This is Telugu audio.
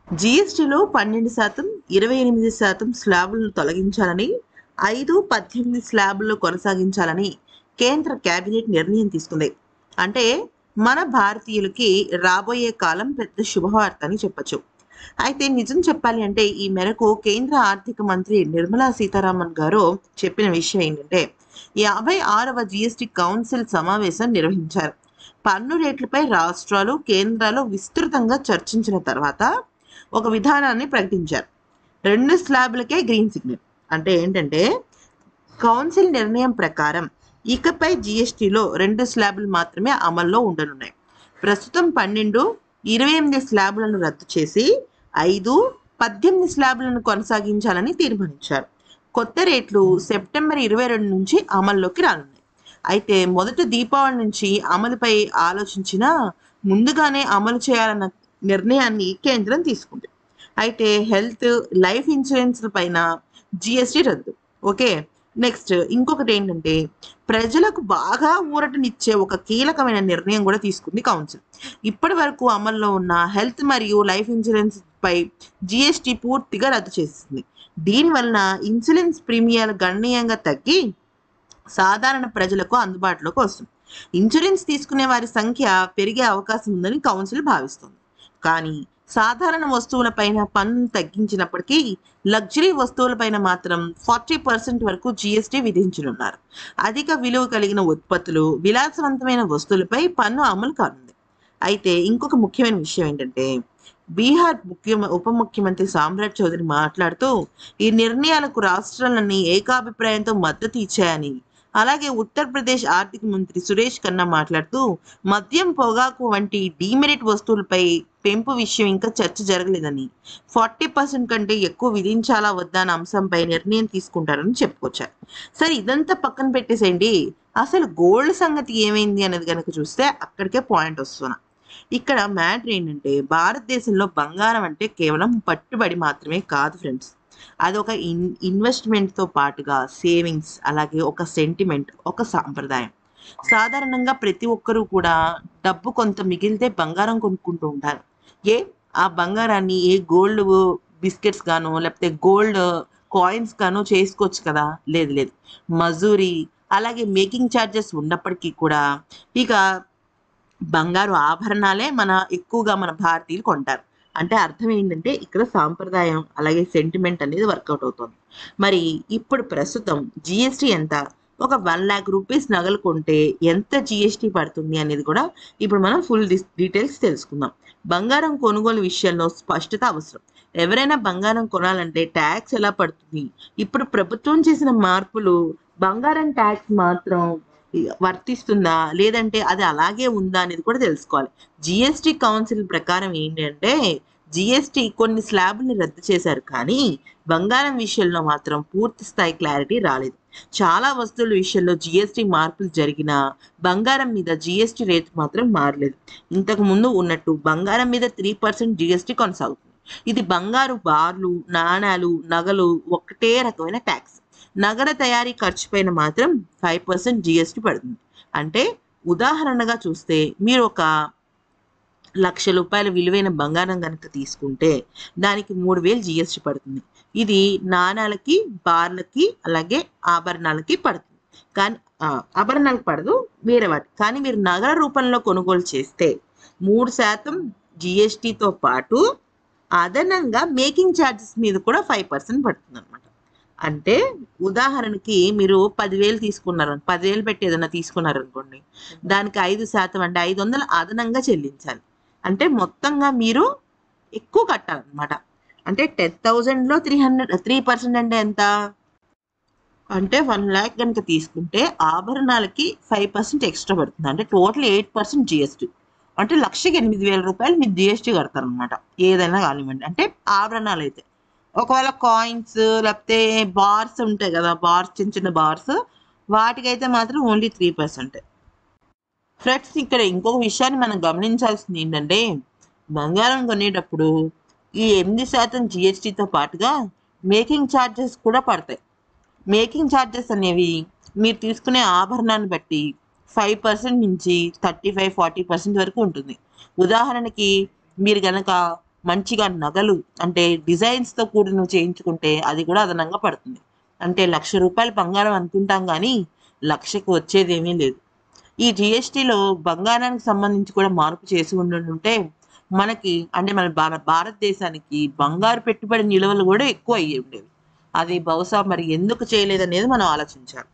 జీఎస్టీలో 12%, 28% స్లాబులను తొలగించాలని, 5, 18 స్లాబులను కొనసాగించాలని కేంద్ర కేబినెట్ నిర్ణయం తీసుకుంది. అంటే మన భారతీయులకి రాబోయే కాలం పెద్ద శుభవార్త అని చెప్పొచ్చు. అయితే నిజం చెప్పాలి అంటే ఈ మేరకు కేంద్ర ఆర్థిక మంత్రి నిర్మలా సీతారామన్ గారు చెప్పిన విషయం ఏంటంటే 56వ జీఎస్టీ కౌన్సిల్ సమావేశం నిర్వహించారు. పన్ను రేట్లపై రాష్ట్రాలు, కేంద్రాలు విస్తృతంగా చర్చించిన తర్వాత ఒక విధానాన్ని ప్రకటించారు. 2 స్లాబ్లకే గ్రీన్ సిగ్నల్. అంటే ఏంటంటే కౌన్సిల్ నిర్ణయం ప్రకారం ఇకపై జీఎస్టీలో 2 స్లాబులు మాత్రమే అమల్లో ఉండనున్నాయి. ప్రస్తుతం 12, 28 స్లాబులను రద్దు చేసి 5, 18 స్లాబులను కొనసాగించాలని తీర్మానించారు. కొత్త రేట్లు సెప్టెంబర్ 22 నుంచి అమల్లోకి రానున్నాయి. అయితే మొదట దీపావళి నుంచి అమలుపై ఆలోచించినా ముందుగానే అమలు చేయాలన్న నిర్ణయాన్ని కేంద్రం తీసుకుంది. అయితే హెల్త్, లైఫ్ ఇన్సూరెన్స్ పైన జిఎస్టీ రద్దు. ఓకే. నెక్స్ట్ ఇంకొకటి ఏంటంటే ప్రజలకు బాగా ఊరటనిచ్చే ఒక కీలకమైన నిర్ణయం కూడా తీసుకుంది కౌన్సిల్. ఇప్పటి వరకు అమల్లో ఉన్న హెల్త్ మరియు లైఫ్ ఇన్సూరెన్స్ పై జిఎస్టీ పూర్తిగా రద్దు చేసింది. దీనివలన ఇన్సూరెన్స్ ప్రీమియాలు గణనీయంగా తగ్గి సాధారణ ప్రజలకు అందుబాటులోకి వస్తుంది. ఇన్సూరెన్స్ తీసుకునే వారి సంఖ్య పెరిగే అవకాశం ఉందని కౌన్సిల్ భావిస్తుంది. కానీ సాధారణ వస్తువులపైన పన్ను తగ్గించినప్పటికీ లగ్జరీ వస్తువులపైన మాత్రం 40% వరకు జిఎస్టీ విధించనున్నారు. అధిక విలువ కలిగిన ఉత్పత్తులు, విలాసవంతమైన వస్తువులపై పన్ను అమలు కానుంది. అయితే ఇంకొక ముఖ్యమైన విషయం ఏంటంటే బీహార్ ఉప ముఖ్యమంత్రి సామ్రాట్ చౌదరి మాట్లాడుతూ ఈ నిర్ణయాలకు రాష్ట్రాలన్నీ ఏకాభిప్రాయంతో మద్దతు ఇచ్చాయని, అలాగే ఉత్తరప్రదేశ్ ఆర్థిక మంత్రి సురేష్ ఖన్నా మాట్లాడుతూ మద్యం, పొగాకు వంటి డీమెరిట్ వస్తువులపై పెంపు విషయం ఇంకా చర్చ జరగలేదని, 40% కంటే ఎక్కువ విధించాలా వద్దా అన్న అంశంపై నిర్ణయం తీసుకుంటారని చెప్పుకొచ్చారు. సరే, ఇదంతా పక్కన పెట్టేసేయండి. అసలు గోల్డ్ సంగతి ఏమైంది అనేది కనుక చూస్తే అక్కడికే పాయింట్ వస్తున్నా. ఇక్కడ మ్యాటర్ ఏంటంటే భారతదేశంలో బంగారం అంటే కేవలం పట్టుబడి మాత్రమే కాదు ఫ్రెండ్స్. అది ఒక ఇన్వెస్ట్మెంట్తో పాటుగా సేవింగ్స్, అలాగే ఒక సెంటిమెంట్, ఒక సాంప్రదాయం. సాధారణంగా ప్రతి ఒక్కరూ కూడా డబ్బు కొంత మిగిలితే బంగారం కొనుక్కుంటూ ఉంటారు. ఏ ఆ బంగారాన్ని ఏ గోల్డ్ బిస్కెట్స్ గానో లేకపోతే గోల్డ్ కాయిన్స్ గానో చేసుకోవచ్చు కదా. లేదు లేదు, మజూరీ అలాగే మేకింగ్ ఛార్జెస్ ఉన్నప్పటికీ కూడా ఇక బంగారు ఆభరణాలే ఎక్కువగా మన భారతీయులు కొంటారు. అంటే అర్థం ఏంటంటే ఇక్కడ సాంప్రదాయం అలాగే సెంటిమెంట్ అనేది వర్కౌట్ అవుతుంది. మరి ఇప్పుడు ప్రస్తుతం జిఎస్టీ ఎంత? ఒక 1,00,000 రూపీస్ నగలు కొంటే ఎంత జిఎస్టీ పడుతుంది అనేది కూడా ఇప్పుడు మనం ఫుల్ డీటెయిల్స్ తెలుసుకుందాం. బంగారం కొనుగోలు విషయంలో స్పష్టత అవసరం. ఎవరైనా బంగారం కొనాలంటే ట్యాక్స్ ఎలా పడుతుంది, ఇప్పుడు ప్రభుత్వం చేసిన మార్పులు బంగారం ట్యాక్స్ మాత్రం వర్తిస్తుందా లేదంటే అది అలాగే ఉందా అనేది కూడా తెలుసుకోవాలి. జిఎస్టీ కౌన్సిల్ ప్రకారం ఏంటంటే జిఎస్టీ కొన్ని స్లాబ్ని రద్దు చేశారు, కానీ బంగారం విషయంలో మాత్రం పూర్తి స్థాయి క్లారిటీ రాలేదు. చాలా వస్తువుల విషయంలో జిఎస్టీ మార్పులు జరిగినా బంగారం మీద జిఎస్టీ రేటు మాత్రం మారలేదు. ఇంతకు ముందు ఉన్నట్టు బంగారం మీద 3% జిఎస్టీ కొనసాగుతుంది. ఇది బంగారు బార్లు, నాణాలు, నగలు ఒకటే రకమైన ట్యాక్స్. నగర తయారీ ఖర్చు పైన మాత్రం 5% జిఎస్టీ పడుతుంది. అంటే ఉదాహరణగా చూస్తే మీరు ఒక ₹1,00,000 విలువైన బంగారం కనుక తీసుకుంటే దానికి 3,000 జిఎస్టీ పడుతుంది. ఇది నాణాలకి, బార్లకి అలాగే ఆభరణాలకి పడుతుంది. కానీ ఆభరణాలకు పడదు, వేరే వాటి. కానీ మీరు నగర రూపంలో కొనుగోలు చేస్తే 3% జిఎస్టీతో పాటు అదనంగా మేకింగ్ ఛార్జెస్ మీద కూడా 5% పడుతుంది అనమాట. అంటే ఉదాహరణకి మీరు 10,000 తీసుకున్నారు, 10,000 పెట్టి ఏదైనా తీసుకున్నారనుకోండి, దానికి 5% అంటే 500 అదనంగా చెల్లించాలి. అంటే మొత్తంగా మీరు ఎక్కువ కట్టాలన్నమాట. అంటే 10,000లో 3% అంటే ఎంత? అంటే 1,00,000 కనుక తీసుకుంటే ఆభరణాలకి 5% ఎక్స్ట్రా పడుతుంది. అంటే టోటల్ 8% జిఎస్టీ. అంటే ₹1,08,000 మీరు జిఎస్టీ కడతారనమాట. ఏదైనా కానివ్వండి, అంటే ఆభరణాలు అయితే. ఒకవేళ కాయిన్స్ లేకపోతే బార్స్ ఉంటాయి కదా, బార్స్, చిన్న చిన్న బార్స్, వాటికైతే మాత్రం ఓన్లీ 3%. ఫ్రెండ్స్, ఇక్కడ ఇంకొక విషయాన్ని మనం గమనించాల్సింది ఏంటంటే బంగారం కొనేటప్పుడు ఈ 8% జిఎస్టీతో పాటుగా మేకింగ్ ఛార్జెస్ కూడా పడతాయి. మేకింగ్ ఛార్జెస్ అనేవి మీరు తీసుకునే ఆభరణాన్ని బట్టి 5% నుంచి 35-40% వరకు ఉంటుంది. ఉదాహరణకి మీరు గనక మంచిగా నగలు అంటే డిజైన్స్తో కూడి నువ్వు చేయించుకుంటే అది కూడా అదనంగా పడుతుంది. అంటే ₹1,00,000 బంగారం అనుకుంటాం కానీ లక్షకు వచ్చేదేమీ లేదు. ఈ జీఎస్టీలో బంగారానికి సంబంధించి కూడా మార్పు చేసి ఉండుంటే మనకి అంటే మన భారతదేశానికి బంగారు పెట్టుబడి నిల్వలు కూడా ఎక్కువ అయ్యి ఉండేవి. అది బహుశా మరి ఎందుకు చేయలేదనేది మనం ఆలోచించాలి.